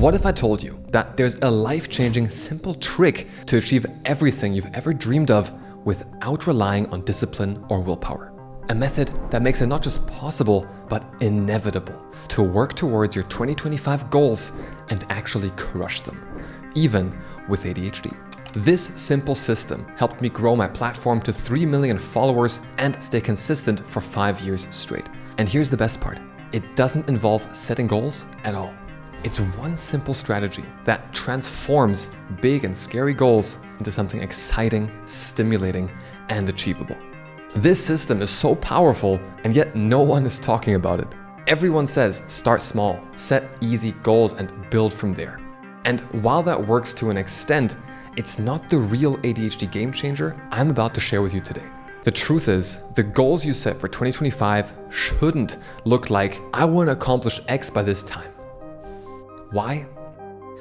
What if I told you that there's a life-changing, simple trick to achieve everything you've ever dreamed of without relying on discipline or willpower? A method that makes it not just possible, but inevitable to work towards your 2025 goals and actually crush them, even with ADHD. This simple system helped me grow my platform to 3 million followers and stay consistent for 5 years straight. And here's the best part. It doesn't involve setting goals at all. It's one simple strategy that transforms big and scary goals into something exciting, stimulating, and achievable. This system is so powerful, and yet no one is talking about it. Everyone says start small, set easy goals, and build from there. And while that works to an extent, it's not the real ADHD game changer I'm about to share with you today. The truth is, the goals you set for 2025 shouldn't look like, I want to accomplish X by this time. Why?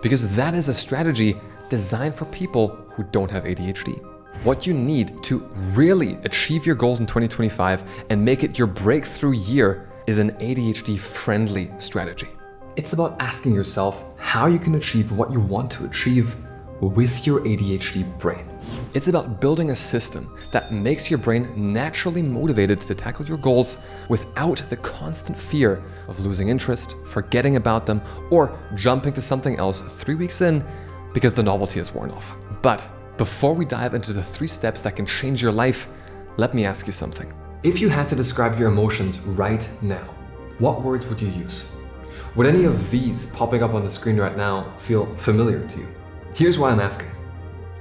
Because that is a strategy designed for people who don't have ADHD. What you need to really achieve your goals in 2025 and make it your breakthrough year is an ADHD-friendly strategy. It's about asking yourself how you can achieve what you want to achieve with your ADHD brain. It's about building a system that makes your brain naturally motivated to tackle your goals without the constant fear of losing interest, forgetting about them, or jumping to something else 3 weeks in because the novelty has worn off. But before we dive into the 3 steps that can change your life, let me ask you something. If you had to describe your emotions right now, what words would you use? Would any of these popping up on the screen right now feel familiar to you? Here's why I'm asking.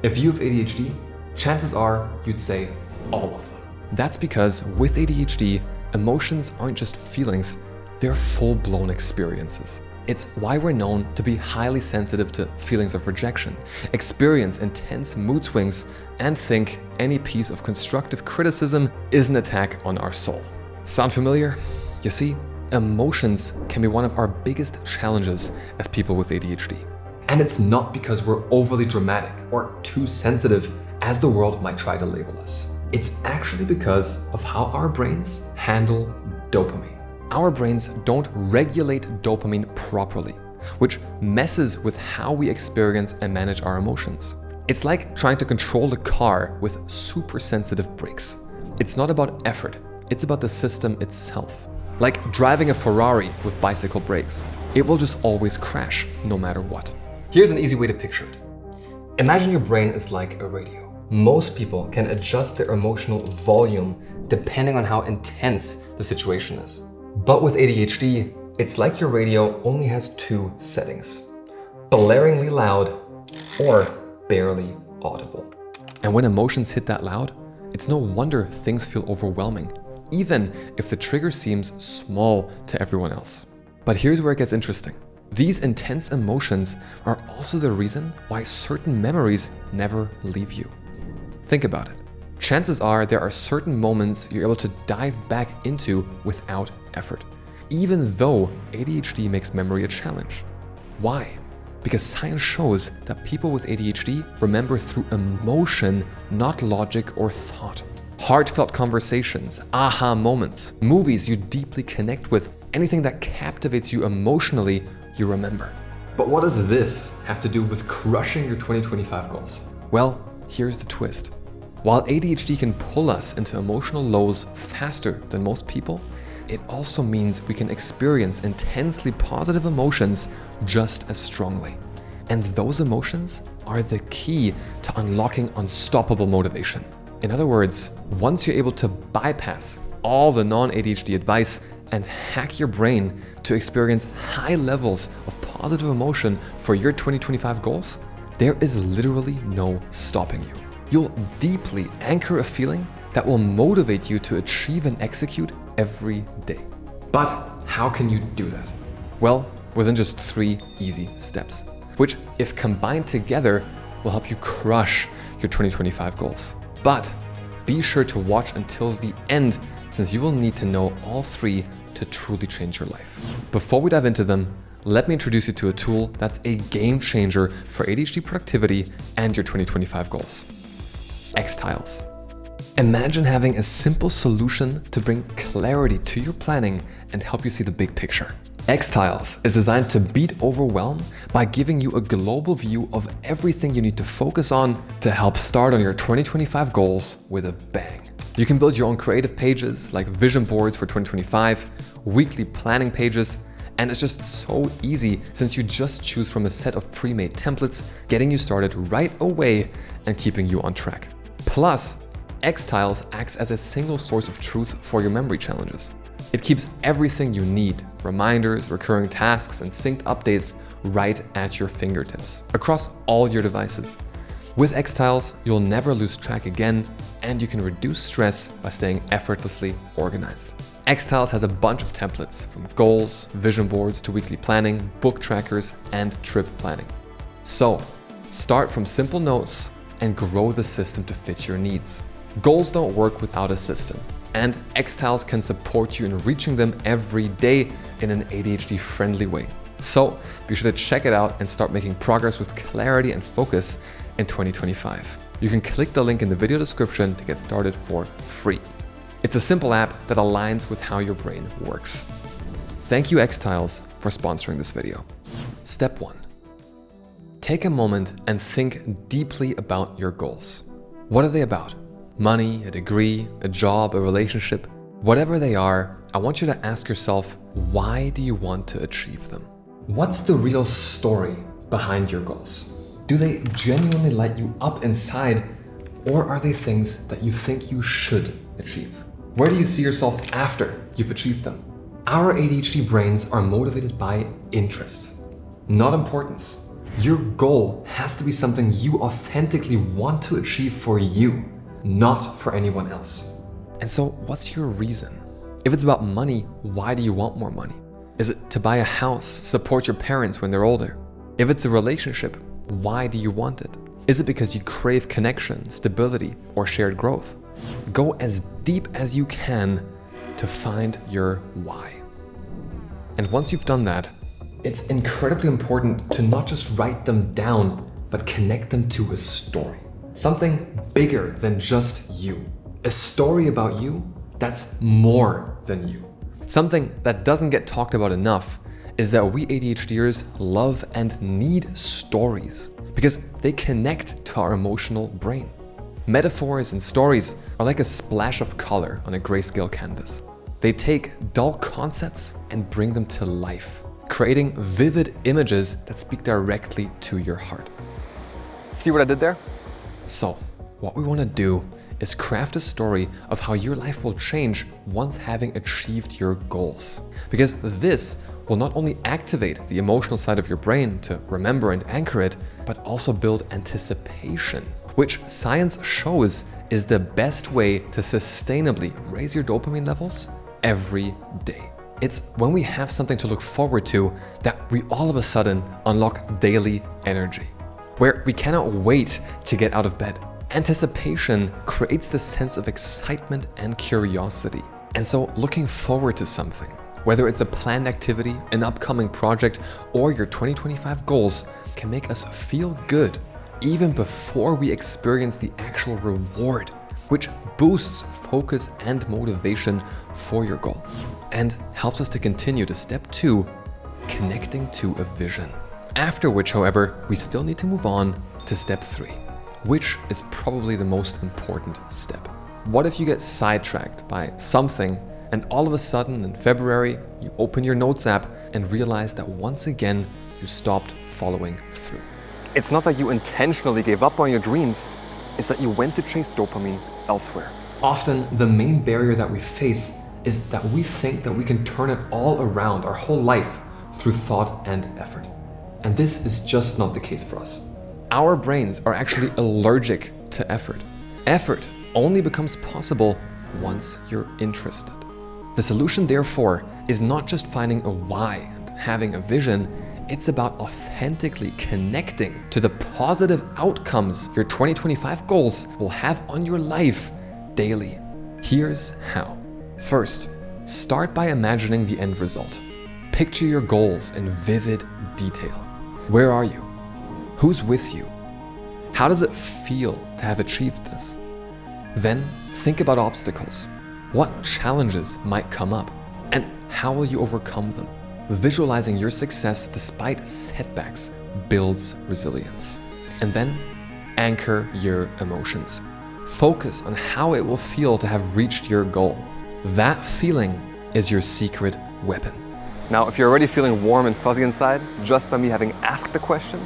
If you have ADHD, chances are you'd say all of them. That's because with ADHD, emotions aren't just feelings, they're full-blown experiences. It's why we're known to be highly sensitive to feelings of rejection, experience intense mood swings, and think any piece of constructive criticism is an attack on our soul. Sound familiar? You see, emotions can be one of our biggest challenges as people with ADHD. And it's not because we're overly dramatic or too sensitive as the world might try to label us. It's actually because of how our brains handle dopamine. Our brains don't regulate dopamine properly, which messes with how we experience and manage our emotions. It's like trying to control the car with super sensitive brakes. It's not about effort, it's about the system itself. Like driving a Ferrari with bicycle brakes. It will just always crash no matter what. Here's an easy way to picture it. Imagine your brain is like a radio. Most people can adjust their emotional volume depending on how intense the situation is. But with ADHD, it's like your radio only has 2 settings: blaringly loud or barely audible. And when emotions hit that loud, it's no wonder things feel overwhelming, even if the trigger seems small to everyone else. But here's where it gets interesting. These intense emotions are also the reason why certain memories never leave you. Think about it. Chances are there are certain moments you're able to dive back into without effort, even though ADHD makes memory a challenge. Why? Because science shows that people with ADHD remember through emotion, not logic or thought. Heartfelt conversations, aha moments, movies you deeply connect with, anything that captivates you emotionally, you remember. But what does this have to do with crushing your 2025 goals? Well, here's the twist. While ADHD can pull us into emotional lows faster than most people, it also means we can experience intensely positive emotions just as strongly. And those emotions are the key to unlocking unstoppable motivation. In other words, once you're able to bypass all the non-ADHD advice and hack your brain to experience high levels of positive emotion for your 2025 goals, there is literally no stopping you. You'll deeply anchor a feeling that will motivate you to achieve and execute every day. But how can you do that? Well, within just 3 easy steps, which, if combined together, will help you crush your 2025 goals. But be sure to watch until the end, since you will need to know all 3 to truly change your life. Before we dive into them, let me introduce you to a tool that's a game changer for ADHD productivity and your 2025 goals. X-Tiles. Imagine having a simple solution to bring clarity to your planning and help you see the big picture. X-Tiles is designed to beat overwhelm by giving you a global view of everything you need to focus on to help start on your 2025 goals with a bang. You can build your own creative pages like vision boards for 2025, weekly planning pages, and it's just so easy since you just choose from a set of pre-made templates, getting you started right away and keeping you on track. Plus, X-Tiles acts as a single source of truth for your memory challenges. It keeps everything you need, reminders, recurring tasks, and synced updates right at your fingertips, across all your devices. With X-Tiles, you'll never lose track again, and you can reduce stress by staying effortlessly organized. X-Tiles has a bunch of templates, from goals, vision boards to weekly planning, book trackers, and trip planning. So, start from simple notes and grow the system to fit your needs. Goals don't work without a system, and X-Tiles can support you in reaching them every day in an ADHD-friendly way. So be sure to check it out and start making progress with clarity and focus in 2025. You can click the link in the video description to get started for free. It's a simple app that aligns with how your brain works. Thank you, X-Tiles, for sponsoring this video. Step 1. Take a moment and think deeply about your goals. What are they about? Money, a degree, a job, a relationship, whatever they are, I want you to ask yourself, why do you want to achieve them? What's the real story behind your goals? Do they genuinely light you up inside, or are they things that you think you should achieve? Where do you see yourself after you've achieved them? Our ADHD brains are motivated by interest, not importance. Your goal has to be something you authentically want to achieve for you, not for anyone else. And so what's your reason? If it's about money, why do you want more money? Is it to buy a house, support your parents when they're older? If it's a relationship, why do you want it? Is it because you crave connection, stability, or shared growth? Go as deep as you can to find your why. And once you've done that, it's incredibly important to not just write them down, but connect them to a story. Something bigger than just you. A story about you that's more than you. Something that doesn't get talked about enough is that we ADHDers love and need stories because they connect to our emotional brain. Metaphors and stories are like a splash of color on a grayscale canvas. They take dull concepts and bring them to life, creating vivid images that speak directly to your heart. See what I did there? So, what we want to do is craft a story of how your life will change once having achieved your goals. Because this will not only activate the emotional side of your brain to remember and anchor it, but also build anticipation, which science shows is the best way to sustainably raise your dopamine levels every day. It's when we have something to look forward to that we all of a sudden unlock daily energy, where we cannot wait to get out of bed. Anticipation creates this sense of excitement and curiosity. And so looking forward to something, whether it's a planned activity, an upcoming project, or your 2025 goals, can make us feel good even before we experience the actual reward, which boosts focus and motivation for your goal and helps us to continue to step 2, connecting to a vision. After which, however, we still need to move on to step 3, which is probably the most important step. What if you get sidetracked by something and all of a sudden in February, you open your notes app and realize that once again, you stopped following through? It's not that you intentionally gave up on your dreams, it's that you went to chase dopamine elsewhere. Often, the main barrier that we face is that we think that we can turn it all around our whole life through thought and effort. And this is just not the case for us. Our brains are actually allergic to effort. Effort only becomes possible once you're interested. The solution, therefore, is not just finding a why and having a vision, it's about authentically connecting to the positive outcomes your 2025 goals will have on your life daily. Here's how. First, start by imagining the end result. Picture your goals in vivid detail. Where are you? Who's with you? How does it feel to have achieved this? Then think about obstacles. What challenges might come up? And how will you overcome them? Visualizing your success despite setbacks builds resilience. And then anchor your emotions. Focus on how it will feel to have reached your goal. That feeling is your secret weapon. Now, if you're already feeling warm and fuzzy inside just by me having asked the question,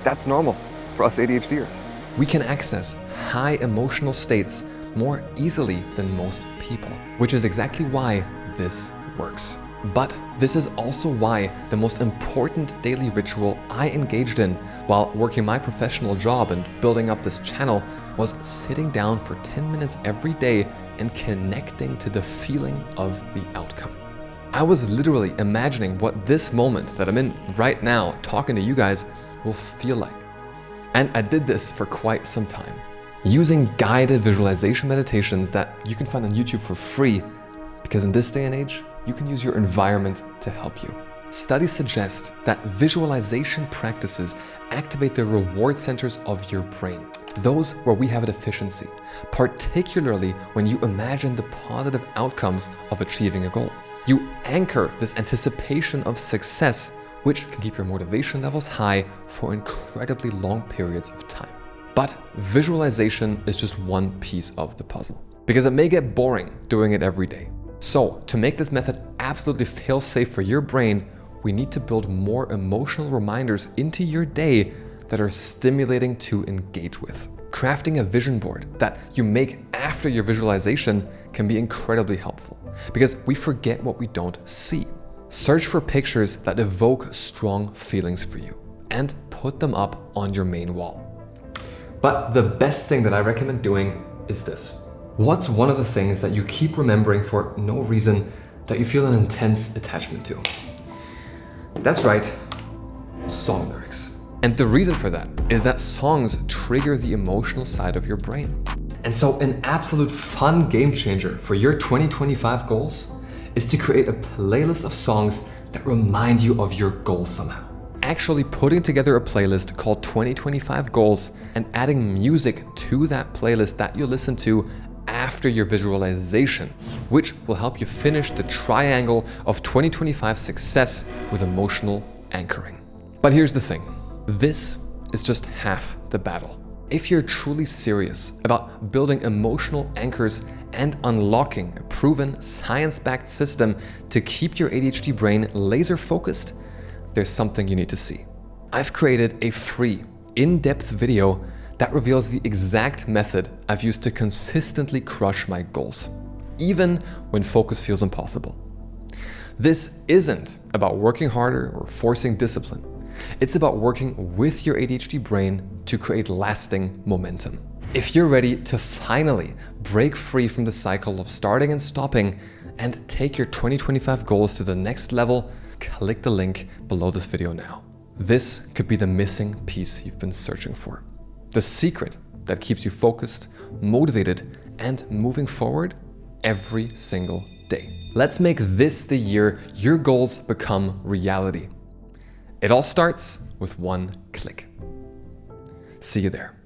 that's normal for us ADHDers. We can access high emotional states more easily than most people, which is exactly why this works. But this is also why the most important daily ritual I engaged in while working my professional job and building up this channel was sitting down for 10 minutes every day and connecting to the feeling of the outcome. I was literally imagining what this moment that I'm in right now talking to you guys will feel like. And I did this for quite some time, using guided visualization meditations that you can find on YouTube for free, because in this day and age, you can use your environment to help you. Studies suggest that visualization practices activate the reward centers of your brain, those where we have a deficiency, particularly when you imagine the positive outcomes of achieving a goal. You anchor this anticipation of success, which can keep your motivation levels high for incredibly long periods of time. But visualization is just one piece of the puzzle, because it may get boring doing it every day. So, to make this method absolutely fail-safe for your brain, we need to build more emotional reminders into your day that are stimulating to engage with. Crafting a vision board that you make after your visualization can be incredibly helpful, because we forget what we don't see. Search for pictures that evoke strong feelings for you and put them up on your main wall. But the best thing that I recommend doing is this. What's one of the things that you keep remembering for no reason that you feel an intense attachment to? That's right, song lyrics. And the reason for that is that songs trigger the emotional side of your brain. And so an absolute fun game changer for your 2025 goals is to create a playlist of songs that remind you of your goals somehow. Actually putting together a playlist called 2025 Goals and adding music to that playlist that you listen to after your visualization, which will help you finish the triangle of 2025 success with emotional anchoring. But here's the thing, this is just half the battle. If you're truly serious about building emotional anchors and unlocking a proven science-backed system to keep your ADHD brain laser focused, there's something you need to see. I've created a free, in-depth video that reveals the exact method I've used to consistently crush my goals, even when focus feels impossible. This isn't about working harder or forcing discipline. It's about working with your ADHD brain to create lasting momentum. If you're ready to finally break free from the cycle of starting and stopping and take your 2025 goals to the next level, click the link below this video now. This could be the missing piece you've been searching for. The secret that keeps you focused, motivated, and moving forward every single day. Let's make this the year your goals become reality. It all starts with one click. See you there.